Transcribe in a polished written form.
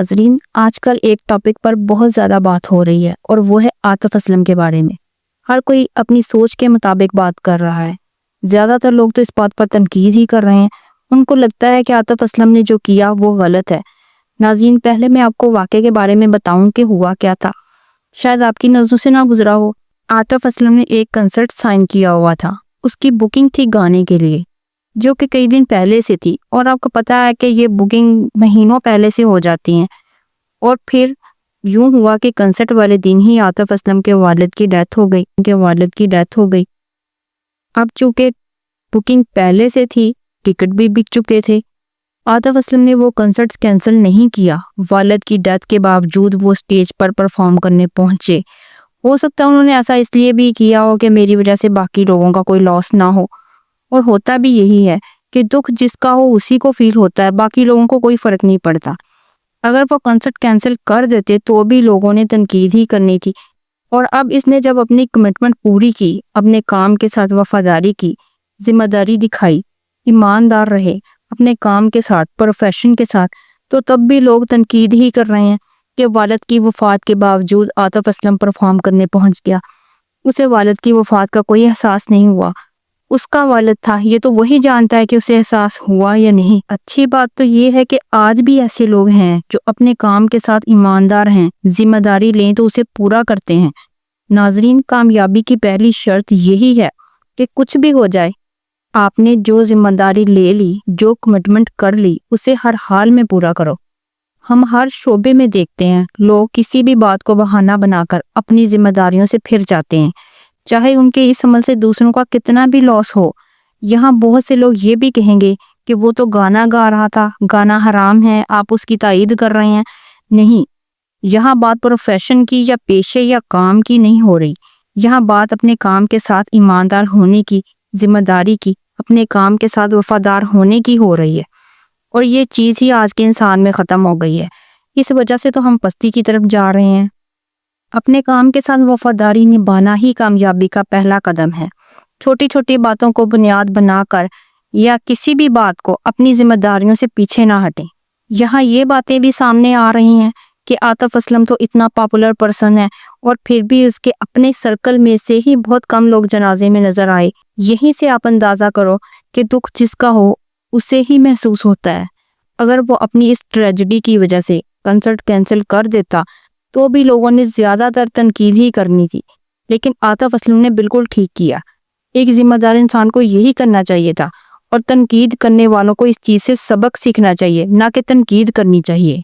ناظرین، آج کل ایک ٹاپک پر بہت زیادہ بات ہو رہی ہے اور وہ ہے عاطف اسلم کے بارے میں۔ ہر کوئی اپنی سوچ کے مطابق بات کر رہا ہے۔ زیادہ تر لوگ تو اس بات پر تنقید ہی کر رہے ہیں۔ ان کو لگتا ہے کہ عاطف اسلم نے جو کیا وہ غلط ہے۔ ناظرین، پہلے میں آپ کو واقعے کے بارے میں بتاؤں کہ ہوا کیا تھا، شاید آپ کی نظروں سے نہ گزرا ہو۔ عاطف اسلم نے ایک کنسرٹ سائن کیا ہوا تھا۔ اس کی بکنگ تھی گانے کے لیے، جو کہ کئی دن پہلے سے تھی، اور آپ کو پتا ہے کہ یہ بکنگ مہینوں پہلے سے ہو جاتی ہیں۔ اور پھر یوں ہوا کہ کنسرٹ والے دن ہی عاطف اسلم کے والد کی ڈیتھ ہو گئی۔ اب چونکہ بکنگ پہلے سے تھی، ٹکٹ بھی بک چکے تھے، عاطف اسلم نے وہ کنسرٹ کینسل نہیں کیا۔ والد کی ڈیتھ کے باوجود وہ سٹیج پر پرفارم کرنے پہنچے۔ ہو سکتا ہے انہوں نے ایسا اس لیے بھی کیا ہو کہ میری وجہ سے باقی لوگوں کا کوئی لاس نہ ہو، اور ہوتا بھی یہی ہے کہ دکھ جس کا ہو اسی کو فیل ہوتا ہے، باقی لوگوں کو کوئی فرق نہیں پڑتا۔ اگر وہ کنسرٹ کینسل کر دیتے تو بھی لوگوں نے تنقید ہی کرنی تھی، اور اب اس نے جب اپنی کمٹمنٹ پوری کی، اپنے کام کے ساتھ وفاداری کی، ذمہ داری دکھائی، ایماندار رہے اپنے کام کے ساتھ، پروفیشن کے ساتھ، تو تب بھی لوگ تنقید ہی کر رہے ہیں کہ والد کی وفات کے باوجود عاطف اسلم پرفارم کرنے پہنچ گیا۔ اسے والد کی وفات کا کوئی احساس نہیں ہوا۔ اس کا والد تھا، یہ تو وہی جانتا ہے کہ اسے احساس ہوا یا نہیں۔ اچھی بات تو یہ ہے کہ آج بھی ایسے لوگ ہیں جو اپنے کام کے ساتھ ایماندار ہیں، ذمہ داری لیں تو اسے پورا کرتے ہیں۔ ناظرین، کامیابی کی پہلی شرط یہی ہے کہ کچھ بھی ہو جائے، آپ نے جو ذمہ داری لے لی، جو کمٹمنٹ کر لی، اسے ہر حال میں پورا کرو۔ ہم ہر شعبے میں دیکھتے ہیں لوگ کسی بھی بات کو بہانہ بنا کر اپنی ذمہ داریوں سے پھر جاتے ہیں، چاہے ان کے اس عمل سے دوسروں کا کتنا بھی لاس ہو۔ یہاں بہت سے لوگ یہ بھی کہیں گے کہ وہ تو گانا گا رہا تھا، گانا حرام ہے، آپ اس کی تائید کر رہے ہیں۔ نہیں، یہاں بات پروفیشن کی یا پیشے یا کام کی نہیں ہو رہی، یہاں بات اپنے کام کے ساتھ ایماندار ہونے کی، ذمہ داری کی، اپنے کام کے ساتھ وفادار ہونے کی ہو رہی ہے، اور یہ چیز ہی آج کے انسان میں ختم ہو گئی ہے۔ اس وجہ سے تو ہم پستی کی طرف جا رہے ہیں۔ اپنے کام کے ساتھ وفاداری نبھانا ہی کامیابی کا پہلا قدم ہے۔ چھوٹی چھوٹی باتوں کو بنیاد بنا کر یا کسی بھی بات کو اپنی ذمہ داریوں سے پیچھے نہ ہٹیں۔ یہاں یہ باتیں بھی سامنے آ رہی ہیں کہ عاطف اسلم تو اتنا پاپولر پرسن ہے، اور پھر بھی اس کے اپنے سرکل میں سے ہی بہت کم لوگ جنازے میں نظر آئے۔ یہیں سے آپ اندازہ کرو کہ دکھ جس کا ہو اسے ہی محسوس ہوتا ہے۔ اگر وہ اپنی اس ٹریجڈی کی وجہ سے کنسرٹ کینسل کر دیتا تو بھی لوگوں نے زیادہ تر تنقید ہی کرنی تھی، لیکن عاطف اسلم نے بالکل ٹھیک کیا۔ ایک ذمہ دار انسان کو یہی کرنا چاہیے تھا، اور تنقید کرنے والوں کو اس چیز سے سبق سیکھنا چاہیے، نہ کہ تنقید کرنی چاہیے۔